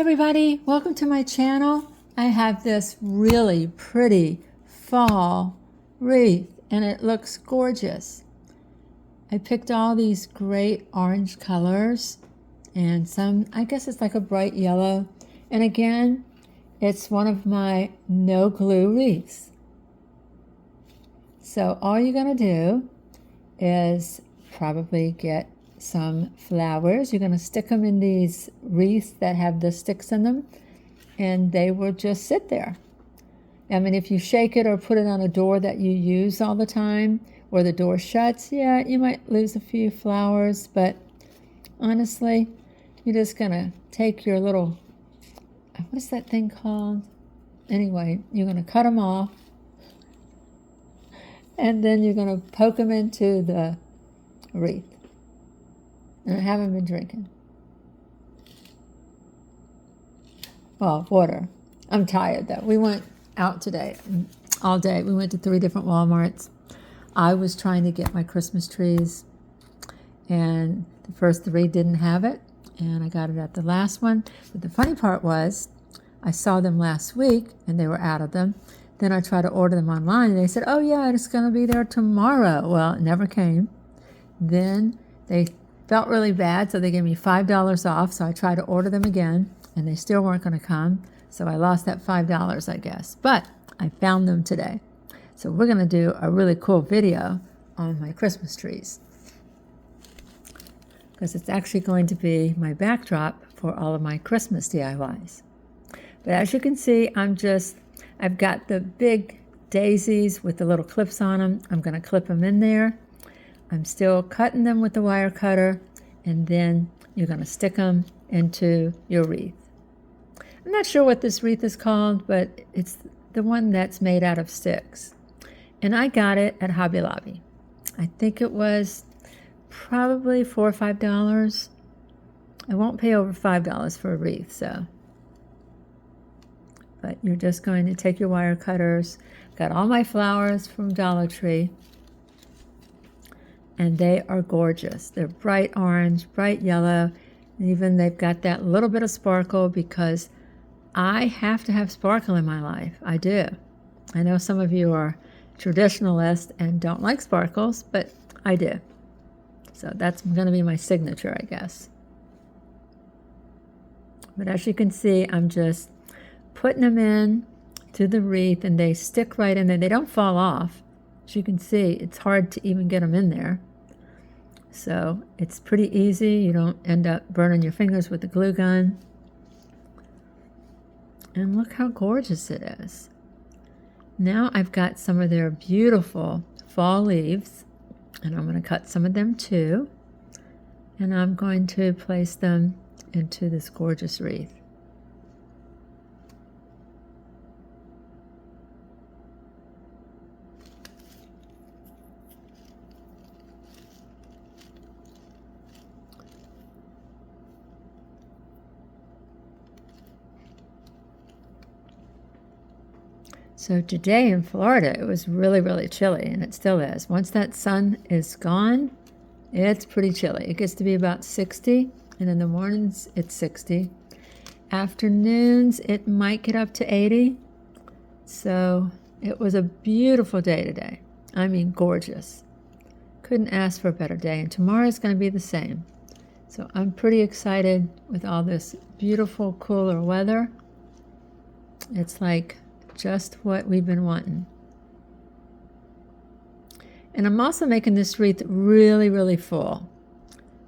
everybody, welcome to my channel. I have this really pretty fall wreath and it looks gorgeous. I picked all these great orange colors and some, I guess it's like a bright yellow. And again, it's one of my no glue wreaths. So all you're gonna do is probably get some flowers. You're going to stick them in these wreaths that have the sticks in them, and they will just sit there. I mean, if you shake it or put it on a door that you use all the time, or the door shuts, yeah, you might lose a few flowers, but honestly, you're just going to take your little, what is that thing called? Anyway, you're going to cut them off, and then you're going to poke them into the wreath. And I haven't been drinking. Well, water. I'm tired though. We went out today, all day. We went to 3 different Walmarts. I was trying to get my Christmas trees, and the first 3 didn't have it, and I got it at the last one. But the funny part was, I saw them last week, and they were out of them. Then I tried to order them online, and they said, oh yeah, it's going to be there tomorrow. Well, it never came. Then they felt really bad, so they gave me $5 off, so I tried to order them again, and they still weren't going to come, so I lost that $5, I guess. But I found them today. So we're going to do a really cool video on my Christmas trees, because it's actually going to be my backdrop for all of my Christmas DIYs. But as you can see, I've got the big daisies with the little clips on them. I'm going to clip them in there. I'm still cutting them with the wire cutter, and then you're going to stick them into your wreath. I'm not sure what this wreath is called, but it's the one that's made out of sticks. And I got it at Hobby Lobby. I think it was probably $4 or $5. I won't pay over $5 for a wreath, so. But you're just going to take your wire cutters. Got all my flowers from Dollar Tree. And they are gorgeous. They're bright orange, bright yellow, and even they've got that little bit of sparkle, because I have to have sparkle in my life. I do. I know some of you are traditionalists and don't like sparkles, but I do. So that's going to be my signature, I guess. But as you can see, I'm just putting them in to the wreath, and they stick right in there. They don't fall off. As you can see, it's hard to even get them in there. So it's pretty easy. You don't end up burning your fingers with the glue gun. And look how gorgeous it is. Now I've got some of their beautiful fall leaves, and I'm going to cut some of them too. And I'm going to place them into this gorgeous wreath. So today in Florida, it was really, really chilly, and it still is. Once that sun is gone, it's pretty chilly. It gets to be about 60, and in the mornings, it's 60. Afternoons, it might get up to 80. So it was a beautiful day today. I mean, gorgeous. Couldn't ask for a better day, and tomorrow's going to be the same. So I'm pretty excited with all this beautiful, cooler weather. It's like just what we've been wanting. And I'm also making this wreath really, really full.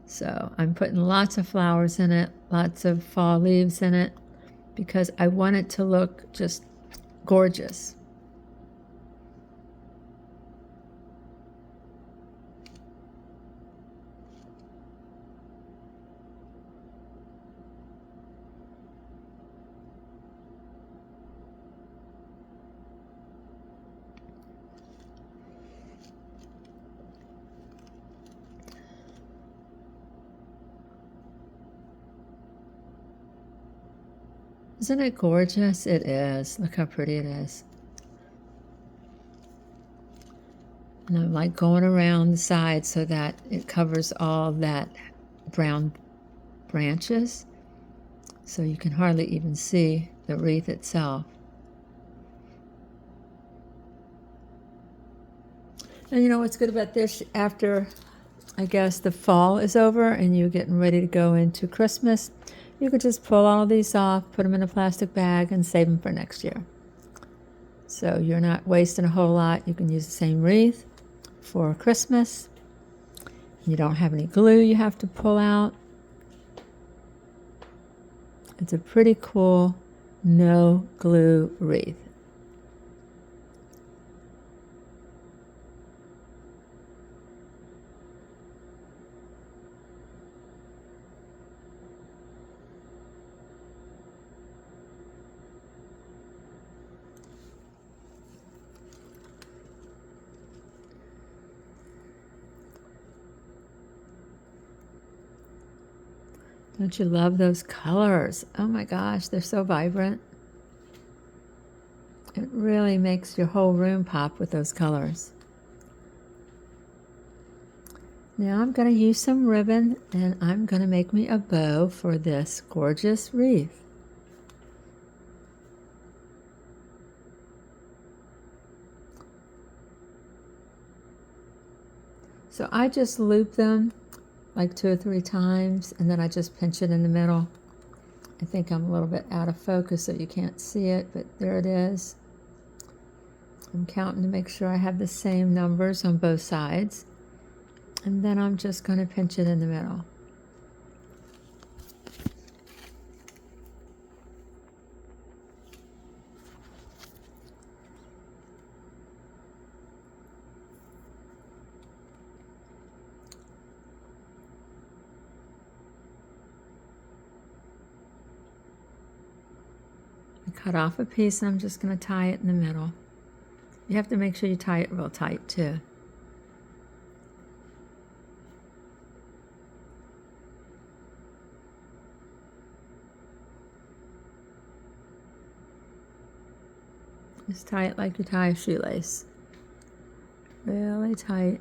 So I'm putting lots of flowers in it, lots of fall leaves in it, because I want it to look just gorgeous. Isn't it gorgeous? It is. Look how pretty it is. And I'm like going around the side so that it covers all that brown branches. so you can hardly even see the wreath itself. And you know what's good about this, after I guess the fall is over and you're getting ready to go into Christmas, you could just pull all these off, put them in a plastic bag, and save them for next year. So you're not wasting a whole lot. You can use the same wreath for Christmas. You don't have any glue you have to pull out. It's a pretty cool no glue wreath. Don't you love those colors? Oh my gosh, they're so vibrant. It really makes your whole room pop with those colors. Now I'm going to use some ribbon and I'm going to make me a bow for this gorgeous wreath. So I just loop them like 2 or 3 times, and then I just pinch it in the middle. I think I'm a little bit out of focus so you can't see it, but there it is. I'm counting to make sure I have the same numbers on both sides. And then I'm just going to pinch it in the middle. Cut off a piece and I'm just going to tie it in the middle. You have to make sure you tie it real tight too. Just tie it like you tie a shoelace. Really tight.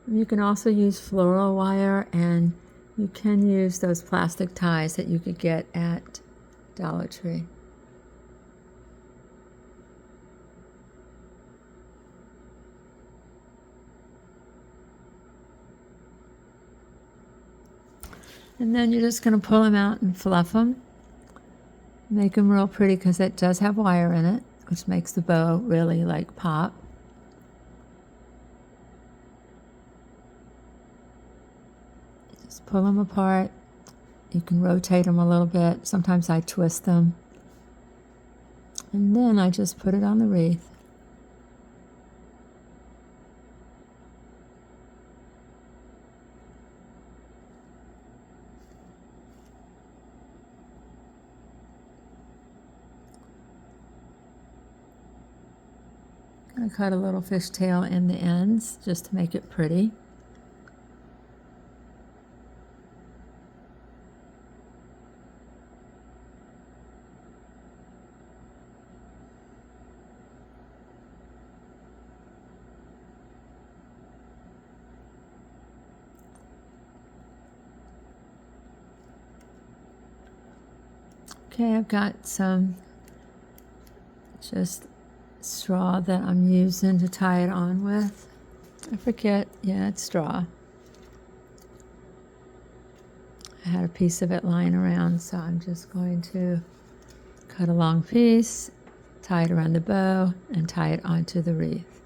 You can also use floral wire, and you can use those plastic ties that you could get at Dollar Tree. And then you're just going to pull them out and fluff them. Make them real pretty because it does have wire in it, which makes the bow really like pop. Just pull them apart. You can rotate them a little bit. Sometimes I twist them. And then I just put it on the wreath. I'm going to cut a little fishtail in the ends just to make it pretty. Okay, I've got some just straw that I'm using to tie it on with. I forget, yeah, it's straw. I had a piece of it lying around, so I'm just going to cut a long piece, tie it around the bow, and tie it onto the wreath.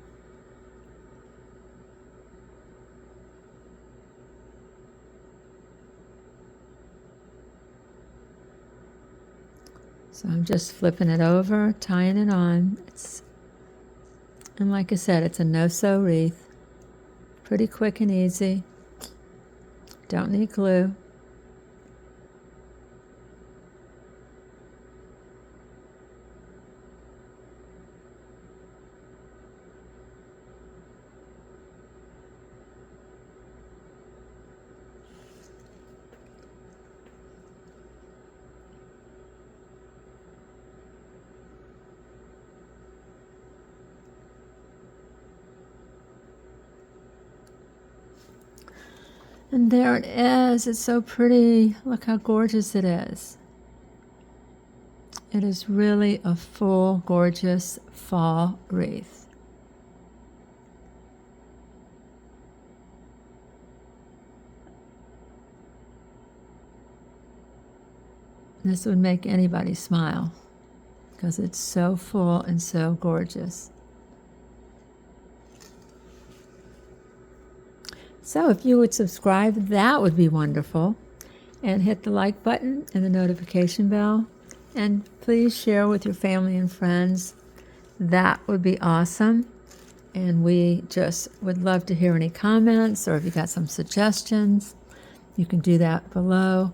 So I'm just flipping it over, tying it on. And like I said, it's a no-sew wreath. Pretty quick and easy. Don't need glue. And there it is. It's so pretty. Look how gorgeous it is. It is really a full, gorgeous fall wreath. This would make anybody smile because it's so full and so gorgeous. So if you would subscribe, that would be wonderful. And hit the like button and the notification bell. And please share with your family and friends. That would be awesome. And we just would love to hear any comments, or if you got some suggestions, you can do that below.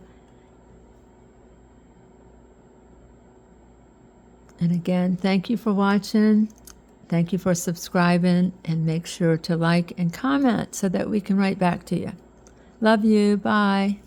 And again, thank you for watching. Thank you for subscribing, and make sure to like and comment so that we can write back to you. Love you. Bye.